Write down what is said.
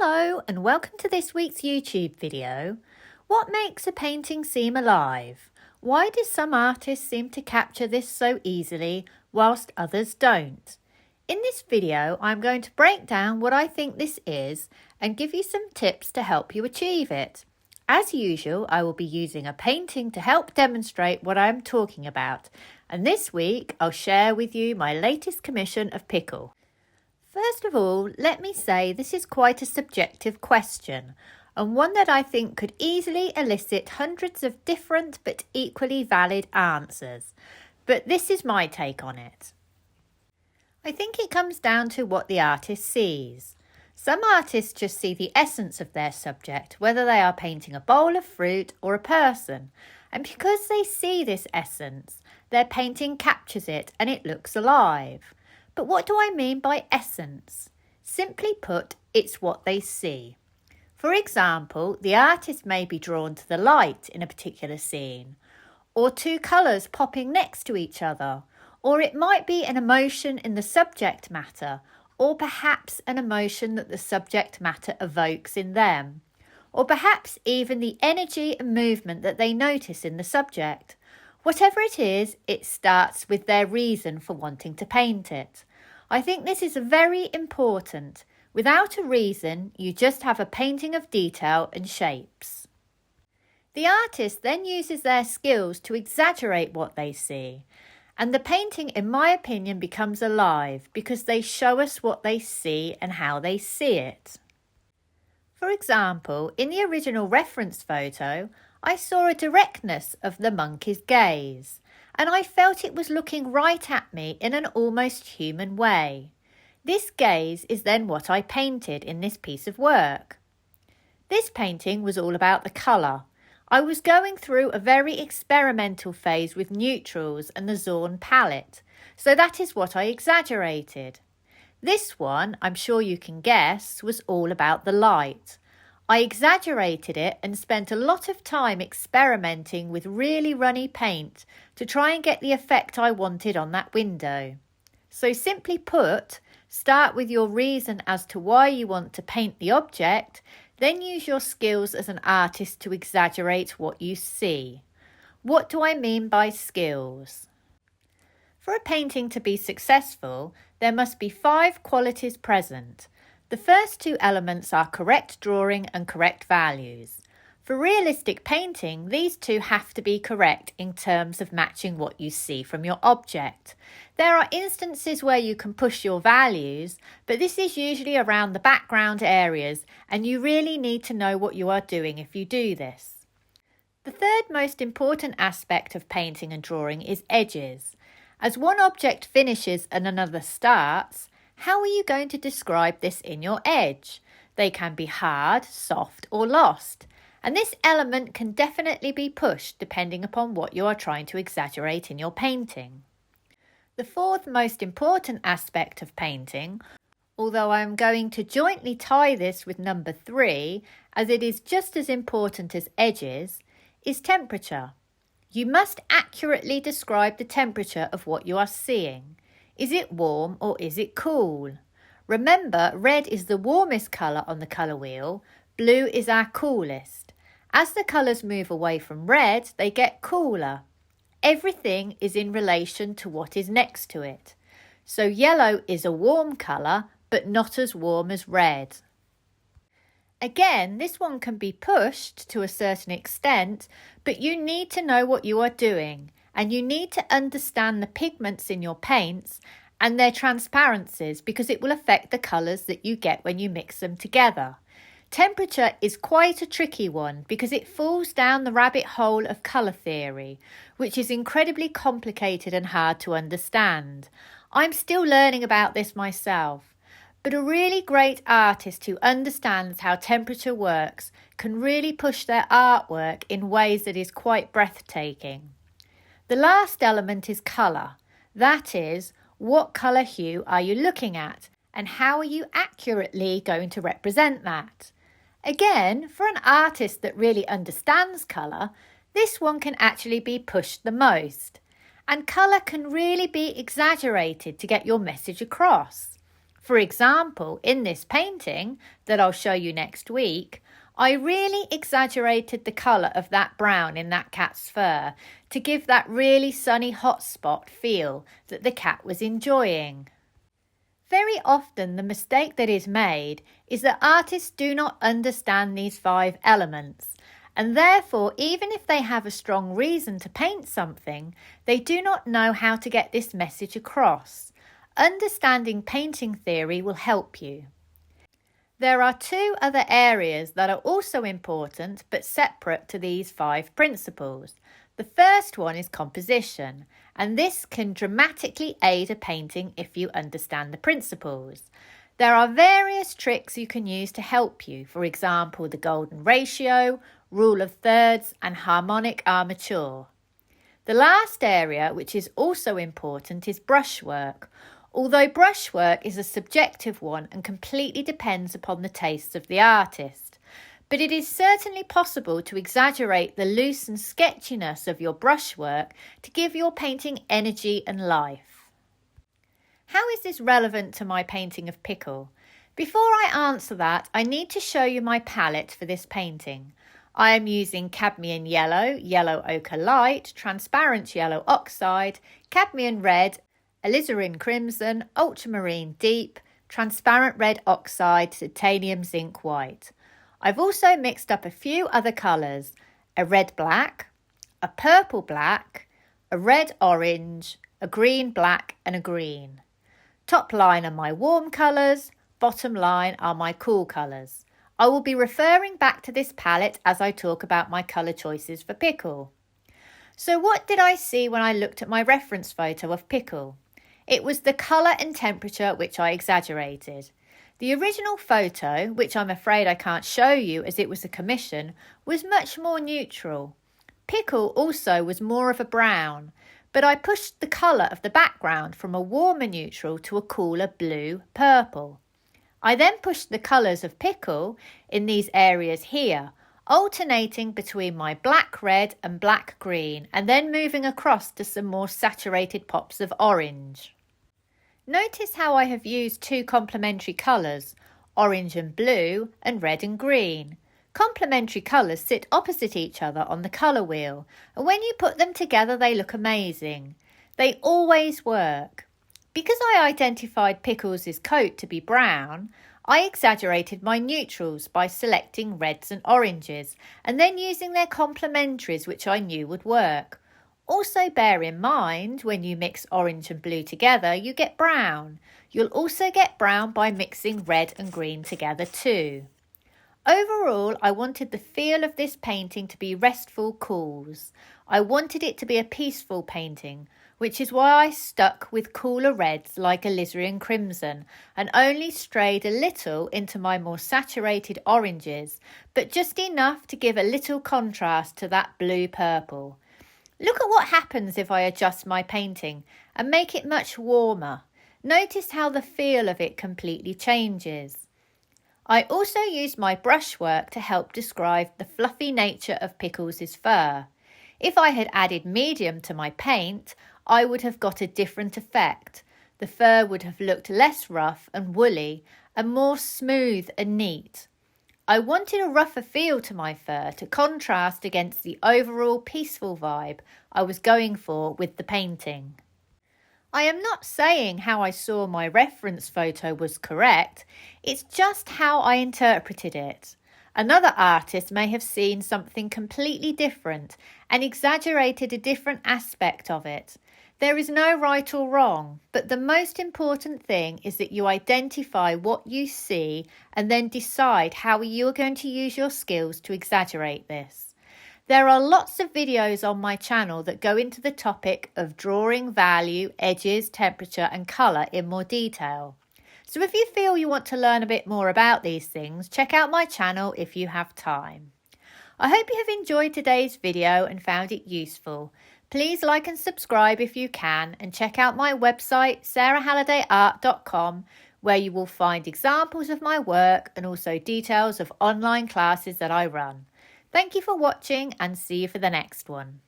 Hello and welcome to this week's YouTube video. What makes a painting seem alive? Why do some artists seem to capture this so easily whilst others don't? In this video, I'm going to break down what I think this is and give you some tips to help you achieve it. As usual, I will be using a painting to help demonstrate what I'm talking about. And this week, I'll share with you my latest commission of Pickle. First of all, let me say this is quite a subjective question and one that I think could easily elicit hundreds of different but equally valid answers. But this is my take on it. I think it comes down to what the artist sees. Some artists just see the essence of their subject, whether they are painting a bowl of fruit or a person. And because they see this essence, their painting captures it and it looks alive. But what do I mean by essence? Simply put, it's what they see. For example, the artist may be drawn to the light in a particular scene, or two colours popping next to each other, or it might be an emotion in the subject matter, or perhaps an emotion that the subject matter evokes in them, or perhaps even the energy and movement that they notice in the subject. Whatever it is, it starts with their reason for wanting to paint it. I think this is very important. Without a reason, you just have a painting of detail and shapes. The artist then uses their skills to exaggerate what they see. And the painting, in my opinion, becomes alive because they show us what they see and how they see it. For example, in the original reference photo, I saw a directness of the monkey's gaze, and I felt it was looking right at me in an almost human way. This gaze is then what I painted in this piece of work. This painting was all about the colour. I was going through a very experimental phase with neutrals and the Zorn palette, so that is what I exaggerated. This one, I'm sure you can guess, was all about the light. I exaggerated it and spent a lot of time experimenting with really runny paint to try and get the effect I wanted on that window. So simply put, start with your reason as to why you want to paint the object, then use your skills as an artist to exaggerate what you see. What do I mean by skills? For a painting to be successful, there must be 5 qualities present. The first 2 elements are correct drawing and correct values. For realistic painting, these 2 have to be correct in terms of matching what you see from your object. There are instances where you can push your values, but this is usually around the background areas, and you really need to know what you are doing if you do this. The third most important aspect of painting and drawing is edges. As one object finishes and another starts, how are you going to describe this in your edge? They can be hard, soft, or lost. And this element can definitely be pushed depending upon what you are trying to exaggerate in your painting. The fourth most important aspect of painting, although I am going to jointly tie this with number 3, as it is just as important as edges, is temperature. You must accurately describe the temperature of what you are seeing. Is it warm or is it cool? Remember, red is the warmest colour on the colour wheel, blue is our coolest. As the colours move away from red, they get cooler. Everything is in relation to what is next to it. So yellow is a warm colour, but not as warm as red. Again, this one can be pushed to a certain extent, but you need to know what you are doing. And you need to understand the pigments in your paints and their transparencies because it will affect the colours that you get when you mix them together. Temperature is quite a tricky one because it falls down the rabbit hole of colour theory, which is incredibly complicated and hard to understand. I'm still learning about this myself, but a really great artist who understands how temperature works can really push their artwork in ways that is quite breathtaking. The last element is colour. That is, what colour hue are you looking at and how are you accurately going to represent that? Again, for an artist that really understands colour, this one can actually be pushed the most. And colour can really be exaggerated to get your message across. For example, in this painting that I'll show you next week, I really exaggerated the colour of that brown in that cat's fur to give that really sunny hotspot feel that the cat was enjoying. Very often the mistake that is made is that artists do not understand these 5 elements, and therefore even if they have a strong reason to paint something, they do not know how to get this message across. Understanding painting theory will help you. There are 2 other areas that are also important but separate to these 5 principles. The first one is composition, and this can dramatically aid a painting if you understand the principles. There are various tricks you can use to help you, for example, the golden ratio, rule of thirds, and harmonic armature. The last area, which is also important, is brushwork. Although brushwork is a subjective one and completely depends upon the tastes of the artist, but it is certainly possible to exaggerate the loose and sketchiness of your brushwork to give your painting energy and life. How is this relevant to my painting of Pickle? Before I answer that, I need to show you my palette for this painting. I am using cadmium yellow, yellow ochre light, transparent yellow oxide, cadmium red, alizarin crimson, ultramarine deep, transparent red oxide, titanium zinc white. I've also mixed up a few other colours, a red black, a purple black, a red orange, a green black and a green. Top line are my warm colours, bottom line are my cool colours. I will be referring back to this palette as I talk about my colour choices for Pickle. So what did I see when I looked at my reference photo of Pickle? It was the colour and temperature which I exaggerated. The original photo, which I'm afraid I can't show you as it was a commission, was much more neutral. Pickle also was more of a brown, but I pushed the colour of the background from a warmer neutral to a cooler blue-purple. I then pushed the colours of Pickle in these areas here, alternating between my black-red and black-green and then moving across to some more saturated pops of orange. Notice how I have used 2 complementary colours, orange and blue and red and green. Complementary colours sit opposite each other on the colour wheel, and when you put them together they look amazing. They always work. Because I identified Pickles' coat to be brown, I exaggerated my neutrals by selecting reds and oranges and then using their complementaries which I knew would work. Also bear in mind, when you mix orange and blue together, you get brown. You'll also get brown by mixing red and green together too. Overall, I wanted the feel of this painting to be restful cools. I wanted it to be a peaceful painting, which is why I stuck with cooler reds like alizarin crimson and only strayed a little into my more saturated oranges, but just enough to give a little contrast to that blue-purple. Look at what happens if I adjust my painting and make it much warmer. Notice how the feel of it completely changes. I also used my brushwork to help describe the fluffy nature of Pickles' fur. If I had added medium to my paint, I would have got a different effect. The fur would have looked less rough and woolly and more smooth and neat. I wanted a rougher feel to my fur to contrast against the overall peaceful vibe I was going for with the painting. I am not saying how I saw my reference photo was correct, it's just how I interpreted it. Another artist may have seen something completely different and exaggerated a different aspect of it. There is no right or wrong, but the most important thing is that you identify what you see and then decide how you are going to use your skills to exaggerate this. There are lots of videos on my channel that go into the topic of drawing value, edges, temperature and colour in more detail. So if you feel you want to learn a bit more about these things, check out my channel if you have time. I hope you have enjoyed today's video and found it useful. Please like and subscribe if you can, and check out my website sarahhallidayart.com, where you will find examples of my work and also details of online classes that I run. Thank you for watching and see you for the next one.